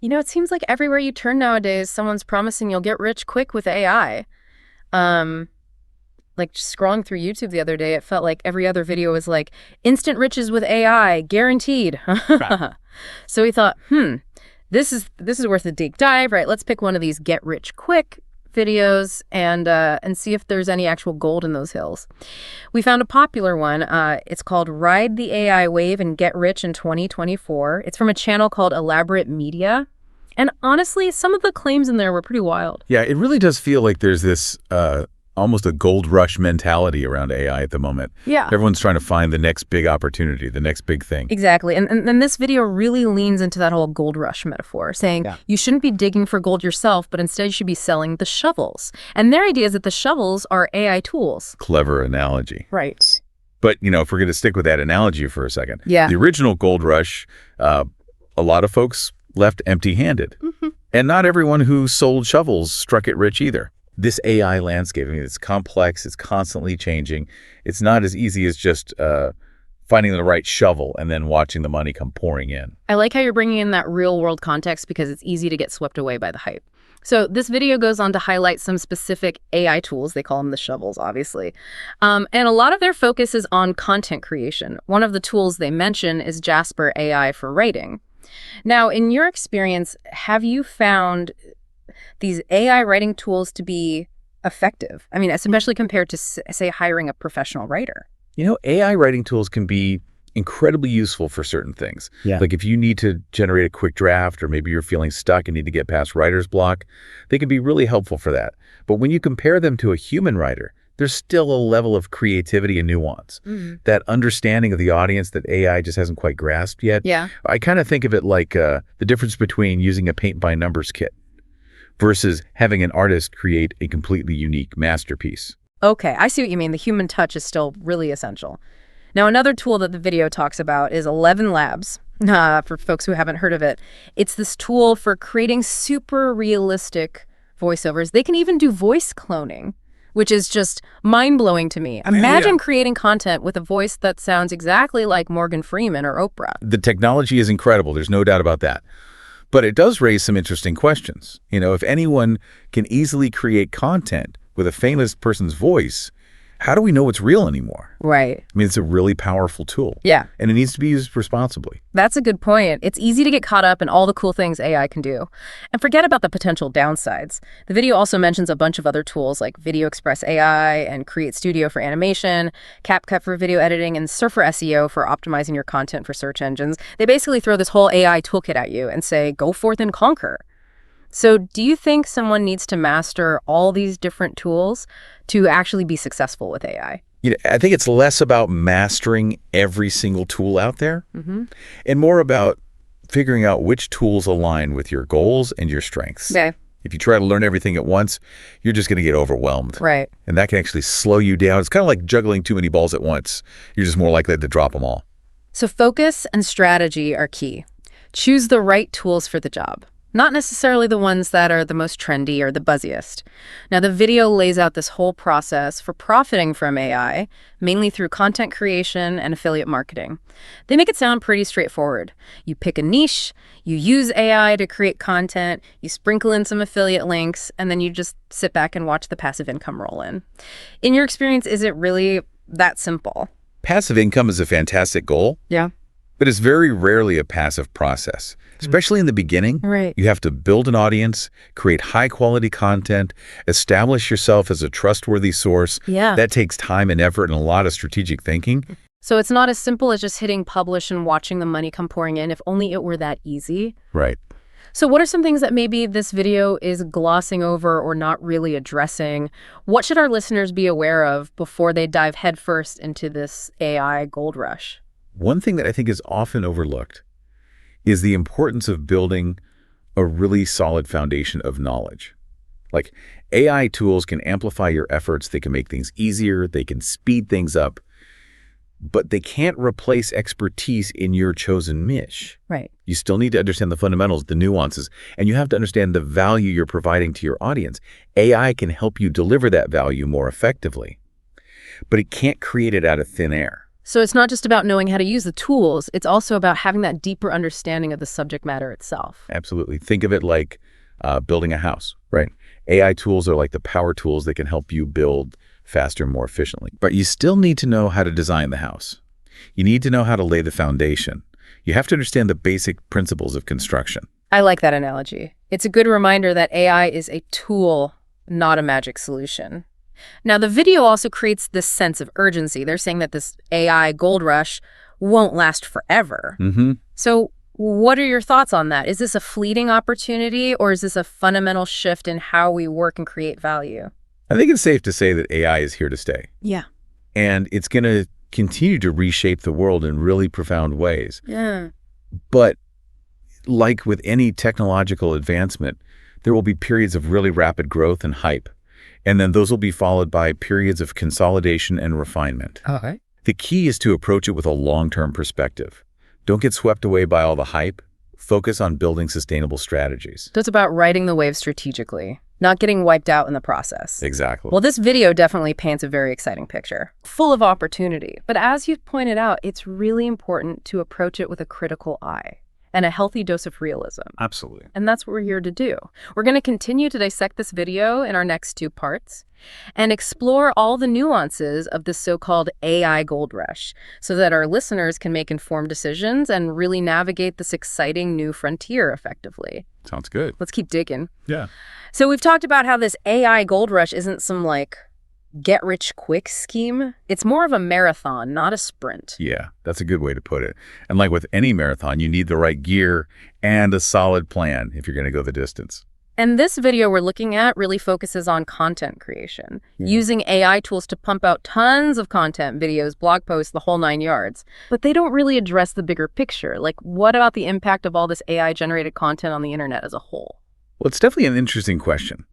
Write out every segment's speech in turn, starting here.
It seems like everywhere you turn nowadays, someone's promising you'll get rich quick with AI. Um, like scrolling through YouTube the other day, it felt like every other video was like, instant riches with AI, guaranteed. Right. So we thought, this is worth a deep dive, right? Let's pick one of these get rich quick videos and see if there's any actual gold in those hills. We found a popular one. It's called Ride the AI Wave and Get Rich in 2024. It's from a channel called Elaborate Media. And honestly, some of the claims in there were pretty wild. Yeah, it really does feel like there's this almost a gold rush mentality around AI at the moment. Yeah. Everyone's trying to find the next big opportunity, the next big thing. Exactly. And this video really leans into that whole gold rush metaphor, saying you shouldn't be digging for gold yourself, but instead you should be selling the shovels. And their idea is that the shovels are AI tools. Clever analogy. Right. But, if we're going to stick with that analogy for a second, Yeah. the original gold rush, a lot of folks left empty-handed. Mm-hmm. And not everyone who sold shovels struck it rich either. This AI landscape, it's complex, it's constantly changing. It's not as easy as just finding the right shovel and then watching the money come pouring in. I like how you're bringing in that real-world context because it's easy to get swept away by the hype. So this video goes on to highlight some specific AI tools. They call them the shovels, obviously. And a lot of their focus is on content creation. One of the tools they mention is Jasper AI for writing. Now, in your experience, have you found these AI writing tools to be effective? I mean, especially compared to, say, hiring a professional writer. AI writing tools can be incredibly useful for certain things. Yeah. Like if you need to generate a quick draft, or maybe you're feeling stuck and need to get past writer's block, they can be really helpful for that. But when you compare them to a human writer, there's still a level of creativity and nuance. That understanding of the audience that AI just hasn't quite grasped yet. Yeah. I kind of think of it like the difference between using a paint-by-numbers kit versus having an artist create a completely unique masterpiece. Okay, I see what you mean. The human touch is still really essential. Now, another tool that the video talks about is 11 Labs. For folks who haven't heard of it, it's this tool for creating super realistic voiceovers. They can even do voice cloning, which is just mind-blowing to me. Imagine creating content with a voice that sounds exactly like Morgan Freeman or Oprah. The technology is incredible. There's no doubt about that. But it does raise some interesting questions. If anyone can easily create content with a famous person's voice, how do we know it's real anymore? Right. I mean, it's a really powerful tool. Yeah. And it needs to be used responsibly. That's a good point. It's easy to get caught up in all the cool things AI can do. And forget about the potential downsides. The video also mentions a bunch of other tools like Video Express AI and Create Studio for animation, CapCut for video editing, and Surfer SEO for optimizing your content for search engines. They basically throw this whole AI toolkit at you and say, go forth and conquer. So do you think someone needs to master all these different tools to actually be successful with AI? I think it's less about mastering every single tool out there and more about figuring out which tools align with your goals and your strengths. Okay. If you try to learn everything at once, you're just going to get overwhelmed. Right. And that can actually slow you down. It's kind of like juggling too many balls at once. You're just more likely to drop them all. So focus and strategy are key. Choose the right tools for the job. Not necessarily the ones that are the most trendy or the buzziest. Now, the video lays out this whole process for profiting from AI, mainly through content creation and affiliate marketing. They make it sound pretty straightforward. You pick a niche, you use AI to create content, you sprinkle in some affiliate links, and then you just sit back and watch the passive income roll in. In your experience, is it really that simple? Passive income is a fantastic goal. Yeah. But it's very rarely a passive process, especially in the beginning. Right. You have to build an audience, create high-quality content, establish yourself as a trustworthy source. Yeah. That takes time and effort and a lot of strategic thinking. So it's not as simple as just hitting publish and watching the money come pouring in, if only it were that easy. Right. So what are some things that maybe this video is glossing over or not really addressing? What should our listeners be aware of before they dive headfirst into this AI gold rush? One thing that I think is often overlooked is the importance of building a really solid foundation of knowledge. Like AI tools can amplify your efforts, they can make things easier, they can speed things up, but they can't replace expertise in your chosen niche. Right. You still need to understand the fundamentals, the nuances, and you have to understand the value you're providing to your audience. AI can help you deliver that value more effectively, but it can't create it out of thin air. So it's not just about knowing how to use the tools, it's also about having that deeper understanding of the subject matter itself. Absolutely. Think of it like building a house, right? AI tools are like the power tools that can help you build faster and more efficiently. But you still need to know how to design the house. You need to know how to lay the foundation. You have to understand the basic principles of construction. I like that analogy. It's a good reminder that AI is a tool, not a magic solution. Now, the video also creates this sense of urgency. They're saying that this AI gold rush won't last forever. So what are your thoughts on that? Is this a fleeting opportunity, or is this a fundamental shift in how we work and create value? I think it's safe to say that AI is here to stay. Yeah. And it's going to continue to reshape the world in really profound ways. Yeah. But like with any technological advancement, there will be periods of really rapid growth and hype. And then those will be followed by periods of consolidation and refinement. Okay. The key is to approach it with a long-term perspective. Don't get swept away by all the hype. Focus on building sustainable strategies. So it's about riding the wave strategically, not getting wiped out in the process. Exactly. Well, this video definitely paints a very exciting picture, full of opportunity. But as you pointed out, it's really important to approach it with a critical eye and a healthy dose of realism. Absolutely. And that's what we're here to do. We're going to continue to dissect this video in our next 2 parts and explore all the nuances of this so-called AI gold rush so that our listeners can make informed decisions and really navigate this exciting new frontier effectively. Sounds good. Let's keep digging. Yeah. So we've talked about how this AI gold rush isn't some get-rich-quick scheme. It's more of a marathon, not a sprint. Yeah, that's a good way to put it. And like with any marathon, you need the right gear and a solid plan if you're going to go the distance. And this video we're looking at really focuses on content creation, using AI tools to pump out tons of content, videos, blog posts, the whole 9 yards. But they don't really address the bigger picture. Like, what about the impact of all this AI-generated content on the internet as a whole? Well, it's definitely an interesting question.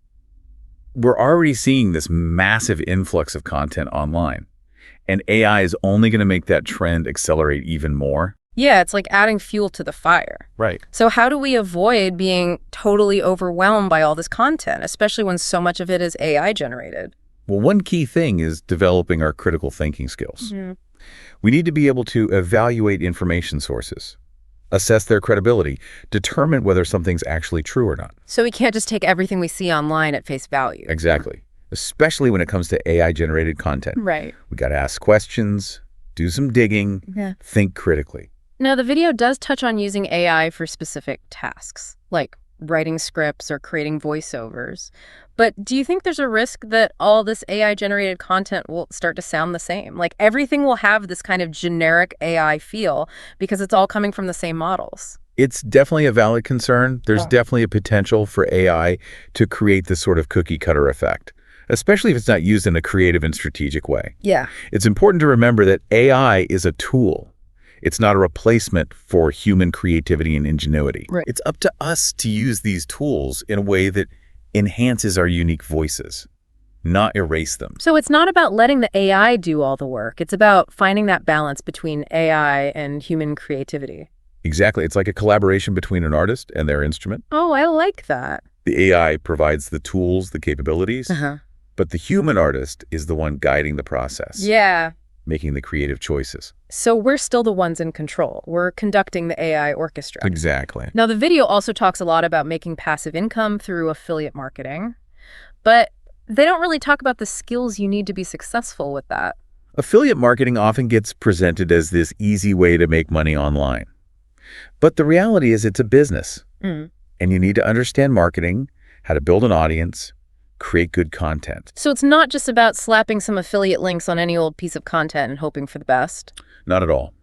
We're already seeing this massive influx of content online, and AI is only going to make that trend accelerate even more. Yeah, it's like adding fuel to the fire. Right. So how do we avoid being totally overwhelmed by all this content, especially when so much of it is AI generated? Well, one key thing is developing our critical thinking skills. We need to be able to evaluate information sources, assess their credibility, determine whether something's actually true or not. So we can't just take everything we see online at face value. Exactly. Especially when it comes to AI-generated content. Right. We got to ask questions, do some digging, think critically. Now, the video does touch on using AI for specific tasks, like writing scripts or creating voiceovers. But do you think there's a risk that all this AI-generated content will start to sound the same? Like everything will have this kind of generic AI feel because it's all coming from the same models? It's definitely a valid concern. There's definitely a potential for AI to create this sort of cookie-cutter effect, especially if it's not used in a creative and strategic way. Yeah. It's important to remember that AI is a tool. It's not a replacement for human creativity and ingenuity. Right. It's up to us to use these tools in a way that enhances our unique voices, not erase them. So it's not about letting the AI do all the work. It's about finding that balance between AI and human creativity. Exactly. It's like a collaboration between an artist and their instrument. Oh, I like that. The AI provides the tools, the capabilities, but the human artist is the one guiding the process. Yeah. Making the creative choices. So we're still the ones in control. We're conducting the AI orchestra. Exactly. Now, the video also talks a lot about making passive income through affiliate marketing, but they don't really talk about the skills you need to be successful with that. Affiliate marketing often gets presented as this easy way to make money online. But the reality is it's a business, and you need to understand marketing, how to build an audience, create good content. So it's not just about slapping some affiliate links on any old piece of content and hoping for the best? Not at all.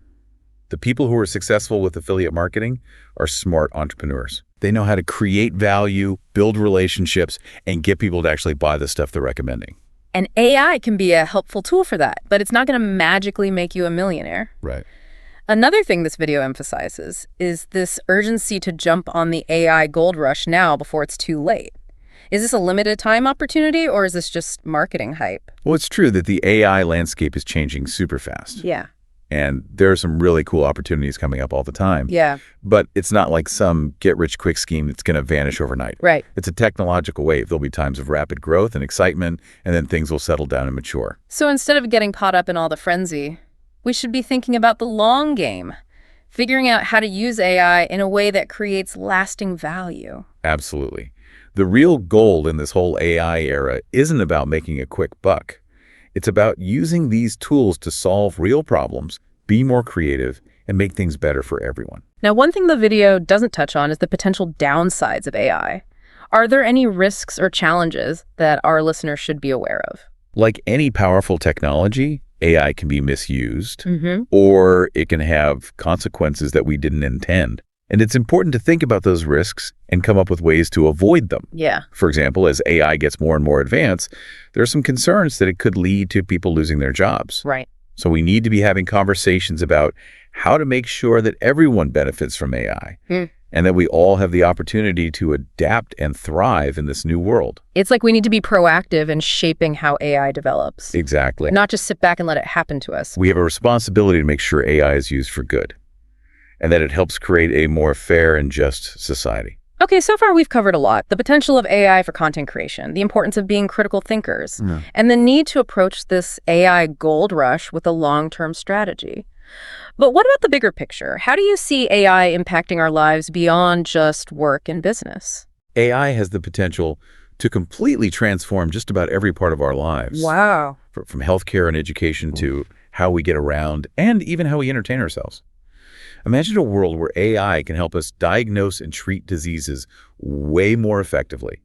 The people who are successful with affiliate marketing are smart entrepreneurs. They know how to create value, build relationships, and get people to actually buy the stuff they're recommending. And AI can be a helpful tool for that, but it's not going to magically make you a millionaire. Right. Another thing this video emphasizes is this urgency to jump on the AI gold rush now before it's too late. Is this a limited time opportunity, or is this just marketing hype? Well, it's true that the AI landscape is changing super fast. Yeah. And there are some really cool opportunities coming up all the time. Yeah. But it's not like some get-rich-quick scheme that's going to vanish overnight. Right. It's a technological wave. There'll be times of rapid growth and excitement, and then things will settle down and mature. So instead of getting caught up in all the frenzy, We should be thinking about the long game, figuring out how to use AI in a way that creates lasting value. Absolutely. The real goal in this whole AI era isn't about making a quick buck. It's about using these tools to solve real problems, be more creative, and make things better for everyone. Now, one thing the video doesn't touch on is the potential downsides of AI. Are there any risks or challenges that our listeners should be aware of? Like any powerful technology, AI can be misused, Mm-hmm. or it can have consequences that we didn't intend. And it's important to think about those risks and come up with ways to avoid them. Yeah. For example, as AI gets more and more advanced, there are some concerns that it could lead to people losing their jobs. Right. So we need to be having conversations about how to make sure that everyone benefits from AI and that we all have the opportunity to adapt and thrive in this new world. It's like we need to be proactive in shaping how AI develops, Exactly. not just sit back and let it happen to us. We have a responsibility to make sure AI is used for good and that it helps create a more fair and just society. Okay, so far we've covered a lot. The potential of AI for content creation, the importance of being critical thinkers, and the need to approach this AI gold rush with a long-term strategy. But what about the bigger picture? How do you see AI impacting our lives beyond just work and business? AI has the potential to completely transform just about every part of our lives. Wow. From healthcare and education to how we get around and even how we entertain ourselves. Imagine a world where AI can help us diagnose and treat diseases way more effectively,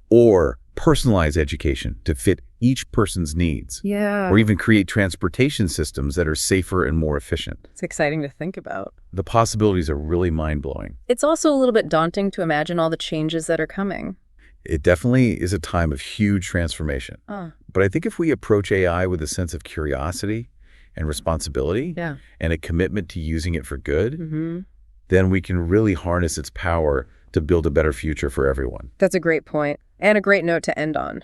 or personalize education to fit each person's needs, Yeah. or even create transportation systems that are safer and more efficient. It's exciting to think about. The possibilities are really mind-blowing. It's also a little bit daunting to imagine all the changes that are coming. It definitely is a time of huge transformation. But I think if we approach AI with a sense of curiosity and responsibility Yeah. and a commitment to using it for good, then we can really harness its power to build a better future for everyone. That's a great point and a great note to end on.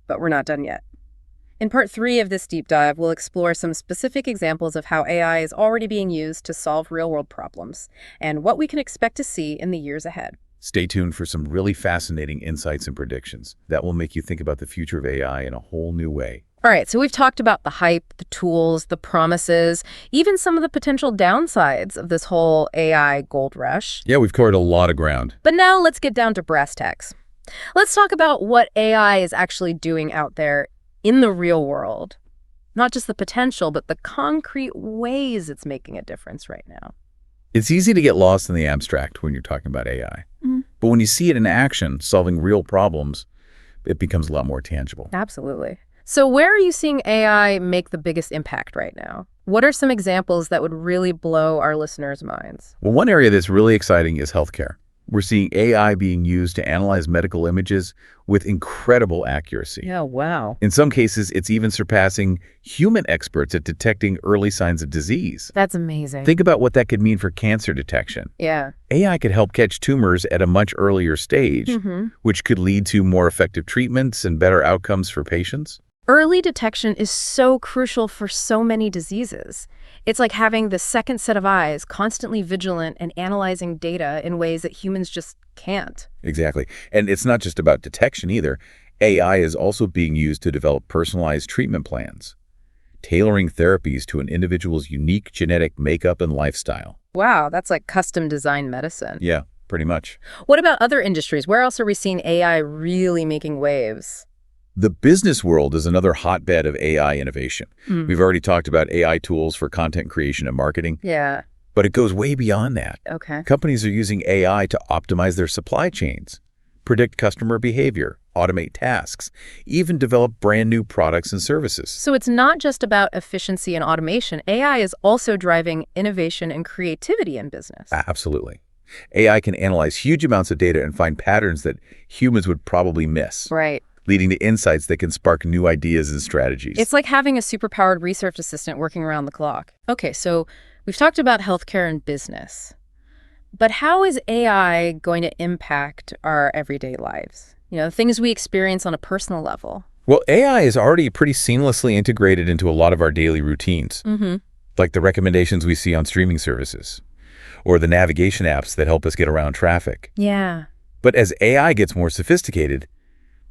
But we're not done yet. In part 3 of this deep dive, we'll explore some specific examples of how AI is already being used to solve real-world problems and what we can expect to see in the years ahead. Stay tuned for some really fascinating insights and predictions that will make you think about the future of AI in a whole new way. All right, so we've talked about the hype, the tools, the promises, even some of the potential downsides of this whole AI gold rush. Yeah, we've covered a lot of ground. But now let's get down to brass tacks. Let's talk about what AI is actually doing out there in the real world. Not just the potential, but the concrete ways it's making a difference right now. It's easy to get lost in the abstract when you're talking about AI. But when you see it in action, solving real problems, it becomes a lot more tangible. Absolutely. So where are you seeing AI make the biggest impact right now? What are some examples that would really blow our listeners' minds? Well, one area that's really exciting is healthcare. We're seeing AI being used to analyze medical images with incredible accuracy. Yeah, wow. In some cases, it's even surpassing human experts at detecting early signs of disease. That's amazing. Think about what that could mean for cancer detection. Yeah. AI could help catch tumors at a much earlier stage, which could lead to more effective treatments and better outcomes for patients. Early detection is so crucial for so many diseases. It's like having the second set of eyes, constantly vigilant and analyzing data in ways that humans just can't. Exactly. And it's not just about detection either. AI is also being used to develop personalized treatment plans, tailoring therapies to an individual's unique genetic makeup and lifestyle. Wow, that's like custom designed medicine. Yeah, pretty much. What about other industries? Where else are we seeing AI really making waves? The business world is another hotbed of AI innovation. We've already talked about AI tools for content creation and marketing, Yeah. but it goes way beyond that. Okay. Companies are using AI to optimize their supply chains, predict customer behavior, automate tasks, even develop brand new products and services. So it's not just about efficiency and automation. AI is also driving innovation and creativity in business. Absolutely. AI can analyze huge amounts of data and find patterns that humans would probably miss, Right. leading to insights that can spark new ideas and strategies. It's like having a superpowered research assistant working around the clock. Okay, so we've talked about healthcare and business. But how is AI going to impact our everyday lives? You know, the things we experience on a personal level. Well, AI is already pretty seamlessly integrated into a lot of our daily routines, like the recommendations we see on streaming services, or the navigation apps that help us get around traffic. Yeah. But as AI gets more sophisticated,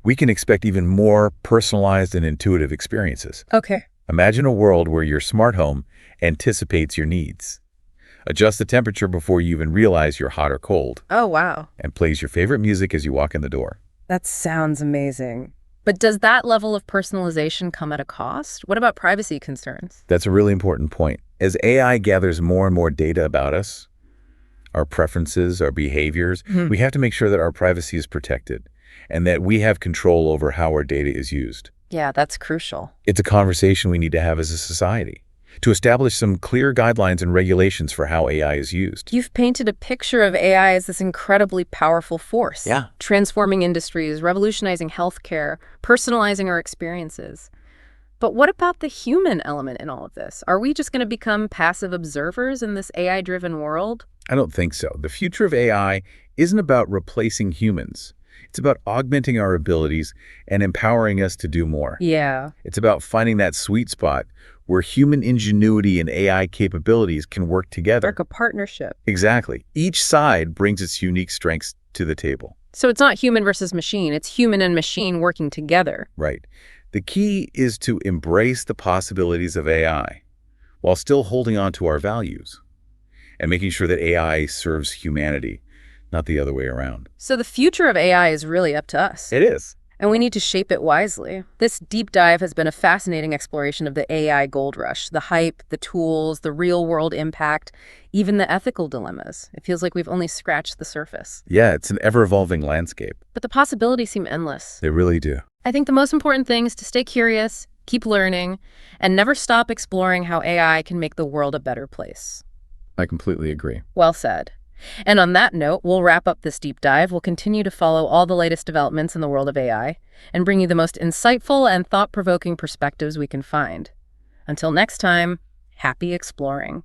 we can expect even more personalized and intuitive experiences. Okay. Imagine a world where your smart home anticipates your needs, adjusts the temperature before you even realize you're hot or cold, Oh, wow. and plays your favorite music as you walk in the door. That sounds amazing. But does that level of personalization come at a cost? What about privacy concerns? That's a really important point. As AI gathers more and more data about us, our preferences, our behaviors, we have to make sure that our privacy is protected and that we have control over how our data is used. Yeah, that's crucial. It's a conversation we need to have as a society to establish some clear guidelines and regulations for how AI is used. You've painted a picture of AI as this incredibly powerful force. Yeah. Transforming industries, revolutionizing healthcare, personalizing our experiences. But what about the human element in all of this? Are we just going to become passive observers in this AI-driven world? I don't think so. The future of AI isn't about replacing humans. It's about augmenting our abilities and empowering us to do more. Yeah. It's about finding that sweet spot where human ingenuity and AI capabilities can work together. Like a partnership. Exactly. Each side brings its unique strengths to the table. So it's not human versus machine. It's human and machine working together. Right. The key is to embrace the possibilities of AI while still holding on to our values and making sure that AI serves humanity, not the other way around. So the future of AI is really up to us. It is. And we need to shape it wisely. This deep dive has been a fascinating exploration of the AI gold rush, the hype, the tools, the real-world impact, even the ethical dilemmas. It feels like we've only scratched the surface. Yeah, it's an ever-evolving landscape. But the possibilities seem endless. They really do. I think the most important thing is to stay curious, keep learning, and never stop exploring how AI can make the world a better place. I completely agree. Well said. And on that note, we'll wrap up this deep dive. We'll continue to follow all the latest developments in the world of AI and bring you the most insightful and thought-provoking perspectives we can find. Until next time, happy exploring.